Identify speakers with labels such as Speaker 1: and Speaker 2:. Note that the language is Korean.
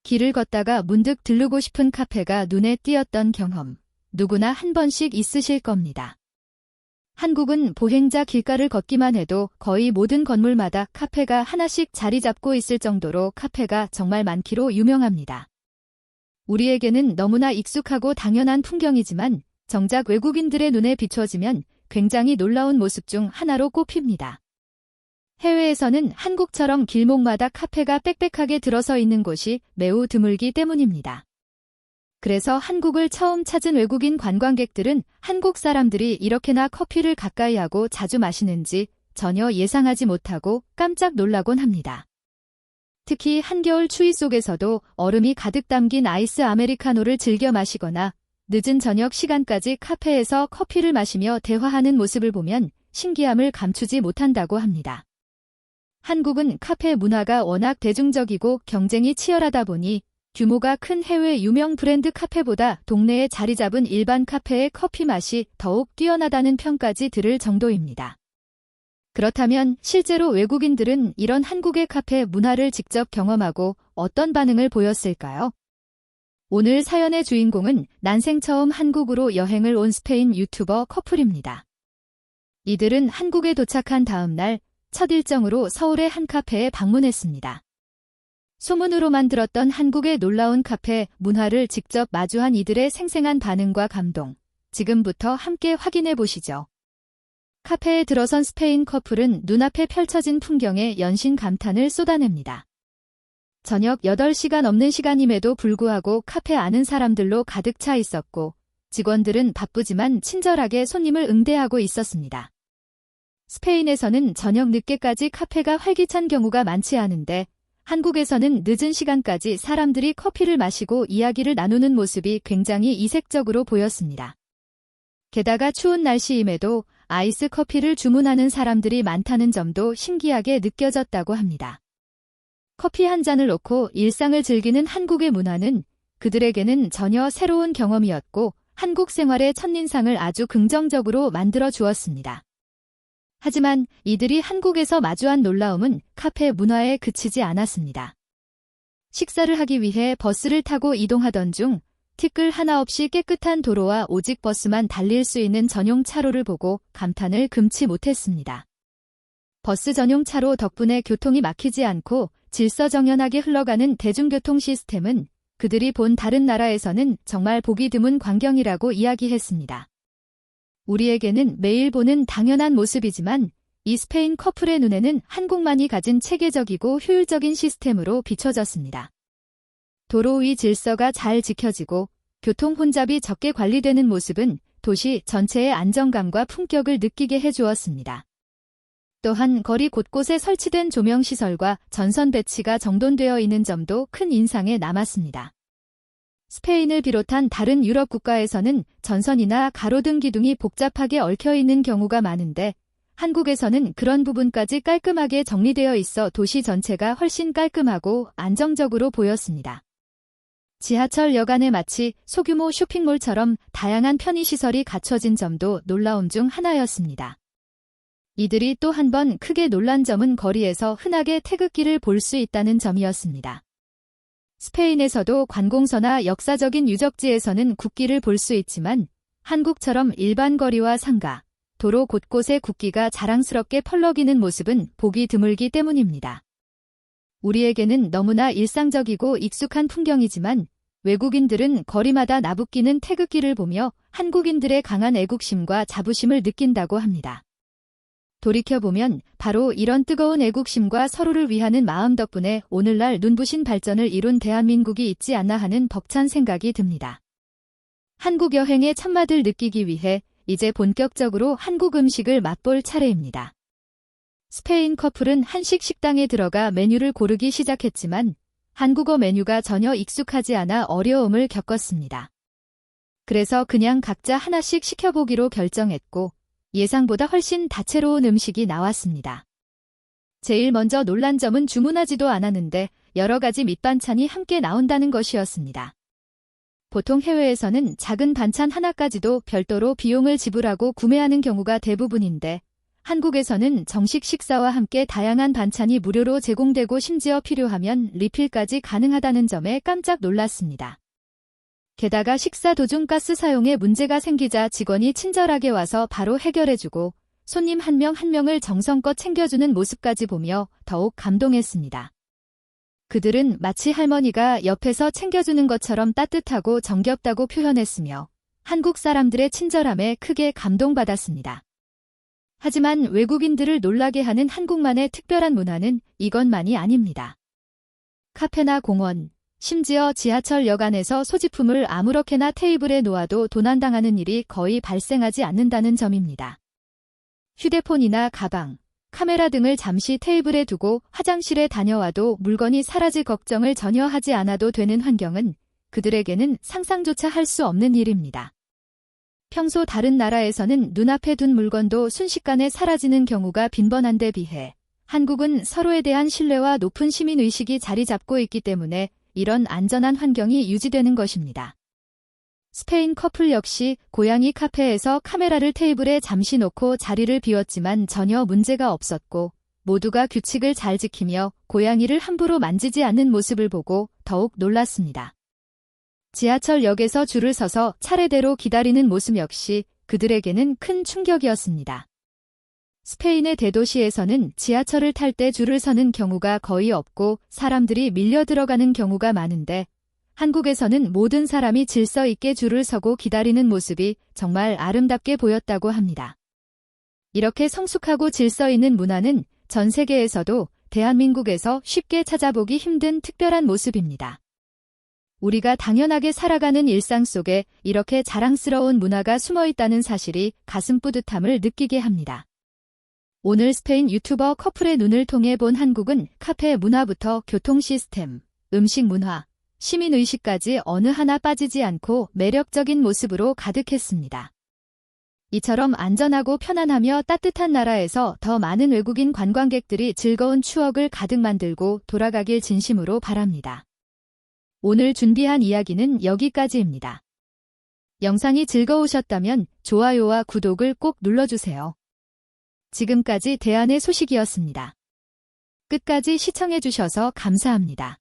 Speaker 1: 길을 걷다가 문득 들르고 싶은 카페가 눈에 띄었던 경험, 누구나 한 번씩 있으실 겁니다. 한국은 보행자 길가를 걷기만 해도 거의 모든 건물마다 카페가 하나씩 자리 잡고 있을 정도로 카페가 정말 많기로 유명합니다. 우리에게는 너무나 익숙하고 당연한 풍경이지만 정작 외국인들의 눈에 비춰지면 굉장히 놀라운 모습 중 하나로 꼽힙니다. 해외에서는 한국처럼 길목마다 카페가 빽빽하게 들어서 있는 곳이 매우 드물기 때문입니다. 그래서 한국을 처음 찾은 외국인 관광객들은 한국 사람들이 이렇게나 커피를 가까이 하고 자주 마시는지 전혀 예상하지 못하고 깜짝 놀라곤 합니다. 특히 한겨울 추위 속에서도 얼음이 가득 담긴 아이스 아메리카노를 즐겨 마시거나 늦은 저녁 시간까지 카페에서 커피를 마시며 대화하는 모습을 보면 신기함을 감추지 못한다고 합니다. 한국은 카페 문화가 워낙 대중적이고 경쟁이 치열하다 보니 규모가 큰 해외 유명 브랜드 카페보다 동네에 자리 잡은 일반 카페의 커피 맛이 더욱 뛰어나다는 평까지 들을 정도입니다. 그렇다면 실제로 외국인들은 이런 한국의 카페 문화를 직접 경험하고 어떤 반응을 보였을까요? 오늘 사연의 주인공은 난생 처음 한국으로 여행을 온 스페인 유튜버 커플입니다. 이들은 한국에 도착한 다음 날 첫 일정으로 서울의 한 카페에 방문했습니다. 소문으로만 들었던 한국의 놀라운 카페 문화를 직접 마주한 이들의 생생한 반응과 감동, 지금부터 함께 확인해 보시죠. 카페에 들어선 스페인 커플은 눈앞에 펼쳐진 풍경에 연신 감탄을 쏟아냅니다. 저녁 8시가 넘는 시간임에도 불구하고 카페 안은 사람들로 가득 차 있었고 직원들은 바쁘지만 친절하게 손님을 응대하고 있었습니다. 스페인에서는 저녁 늦게까지 카페가 활기찬 경우가 많지 않은데 한국에서는 늦은 시간까지 사람들이 커피를 마시고 이야기를 나누는 모습이 굉장히 이색적으로 보였습니다. 게다가 추운 날씨임에도 아이스 커피를 주문하는 사람들이 많다는 점도 신기하게 느껴졌다고 합니다. 커피 한 잔을 놓고 일상을 즐기는 한국의 문화는 그들에게는 전혀 새로운 경험이었고 한국 생활의 첫인상을 아주 긍정적으로 만들어 주었습니다. 하지만 이들이 한국에서 마주한 놀라움은 카페 문화에 그치지 않았습니다. 식사를 하기 위해 버스를 타고 이동하던 중 티끌 하나 없이 깨끗한 도로와 오직 버스만 달릴 수 있는 전용 차로를 보고 감탄을 금치 못했습니다. 버스 전용 차로 덕분에 교통이 막히지 않고 질서정연하게 흘러가는 대중교통 시스템은 그들이 본 다른 나라에서는 정말 보기 드문 광경이라고 이야기했습니다. 우리에게는 매일 보는 당연한 모습이지만 이 스페인 커플의 눈에는 한국만이 가진 체계적이고 효율적인 시스템으로 비춰졌습니다. 도로 위 질서가 잘 지켜지고 교통 혼잡이 적게 관리되는 모습은 도시 전체의 안정감과 품격을 느끼게 해주었습니다. 또한 거리 곳곳에 설치된 조명시설과 전선 배치가 정돈되어 있는 점도 큰 인상에 남았습니다. 스페인을 비롯한 다른 유럽 국가에서는 전선이나 가로등 기둥이 복잡하게 얽혀있는 경우가 많은데 한국에서는 그런 부분까지 깔끔하게 정리되어 있어 도시 전체가 훨씬 깔끔하고 안정적으로 보였습니다. 지하철역 안에 마치 소규모 쇼핑몰처럼 다양한 편의시설이 갖춰진 점도 놀라움 중 하나였습니다. 이들이 또 한 번 크게 놀란 점은 거리에서 흔하게 태극기를 볼 수 있다는 점이었습니다. 스페인에서도 관공서나 역사적인 유적지에서는 국기를 볼 수 있지만 한국처럼 일반 거리와 상가, 도로 곳곳에 국기가 자랑스럽게 펄럭이는 모습은 보기 드물기 때문입니다. 우리에게는 너무나 일상적이고 익숙한 풍경이지만 외국인들은 거리마다 나부끼는 태극기를 보며 한국인들의 강한 애국심과 자부심을 느낀다고 합니다. 돌이켜보면 바로 이런 뜨거운 애국심과 서로를 위하는 마음 덕분에 오늘날 눈부신 발전을 이룬 대한민국이 있지 않나 하는 벅찬 생각이 듭니다. 한국 여행의 참맛을 느끼기 위해 이제 본격적으로 한국 음식을 맛볼 차례입니다. 스페인 커플은 한식 식당에 들어가 메뉴를 고르기 시작했지만 한국어 메뉴가 전혀 익숙하지 않아 어려움을 겪었습니다. 그래서 그냥 각자 하나씩 시켜보기로 결정했고 예상보다 훨씬 다채로운 음식이 나왔습니다. 제일 먼저 놀란 점은 주문하지도 않았는데 여러 가지 밑반찬이 함께 나온다는 것이었습니다. 보통 해외에서는 작은 반찬 하나까지도 별도로 비용을 지불하고 구매하는 경우가 대부분인데 한국에서는 정식 식사와 함께 다양한 반찬이 무료로 제공되고 심지어 필요하면 리필까지 가능하다는 점에 깜짝 놀랐습니다. 게다가 식사 도중 가스 사용에 문제가 생기자 직원이 친절하게 와서 바로 해결해주고 손님 한 명 한 명을 정성껏 챙겨주는 모습까지 보며 더욱 감동했습니다. 그들은 마치 할머니가 옆에서 챙겨주는 것처럼 따뜻하고 정겹다고 표현했으며 한국 사람들의 친절함에 크게 감동받았습니다. 하지만 외국인들을 놀라게 하는 한국만의 특별한 문화는 이것만이 아닙니다. 카페나 공원, 심지어 지하철역 안에서 소지품을 아무렇게나 테이블에 놓아도 도난당하는 일이 거의 발생하지 않는다는 점입니다. 휴대폰이나 가방, 카메라 등을 잠시 테이블에 두고 화장실에 다녀와도 물건이 사라질 걱정을 전혀 하지 않아도 되는 환경은 그들에게는 상상조차 할 수 없는 일입니다. 평소 다른 나라에서는 눈앞에 둔 물건도 순식간에 사라지는 경우가 빈번한데 비해 한국은 서로에 대한 신뢰와 높은 시민의식이 자리 잡고 있기 때문에 이런 안전한 환경이 유지되는 것입니다. 스페인 커플 역시 고양이 카페에서 카메라를 테이블에 잠시 놓고 자리를 비웠지만 전혀 문제가 없었고 모두가 규칙을 잘 지키며 고양이를 함부로 만지지 않는 모습을 보고 더욱 놀랐습니다. 지하철역에서 줄을 서서 차례대로 기다리는 모습 역시 그들에게는 큰 충격이었습니다. 스페인의 대도시에서는 지하철을 탈 때 줄을 서는 경우가 거의 없고 사람들이 밀려 들어가는 경우가 많은데 한국에서는 모든 사람이 질서 있게 줄을 서고 기다리는 모습이 정말 아름답게 보였다고 합니다. 이렇게 성숙하고 질서 있는 문화는 전 세계에서도 대한민국에서 쉽게 찾아보기 힘든 특별한 모습입니다. 우리가 당연하게 살아가는 일상 속에 이렇게 자랑스러운 문화가 숨어 있다는 사실이 가슴 뿌듯함을 느끼게 합니다. 오늘 스페인 유튜버 커플의 눈을 통해 본 한국은 카페 문화부터 교통 시스템, 음식 문화, 시민의식까지 어느 하나 빠지지 않고 매력적인 모습으로 가득했습니다. 이처럼 안전하고 편안하며 따뜻한 나라에서 더 많은 외국인 관광객들이 즐거운 추억을 가득 만들고 돌아가길 진심으로 바랍니다. 오늘 준비한 이야기는 여기까지입니다. 영상이 즐거우셨다면 좋아요와 구독을 꼭 눌러주세요. 지금까지 대안의 소식이었습니다. 끝까지 시청해주셔서 감사합니다.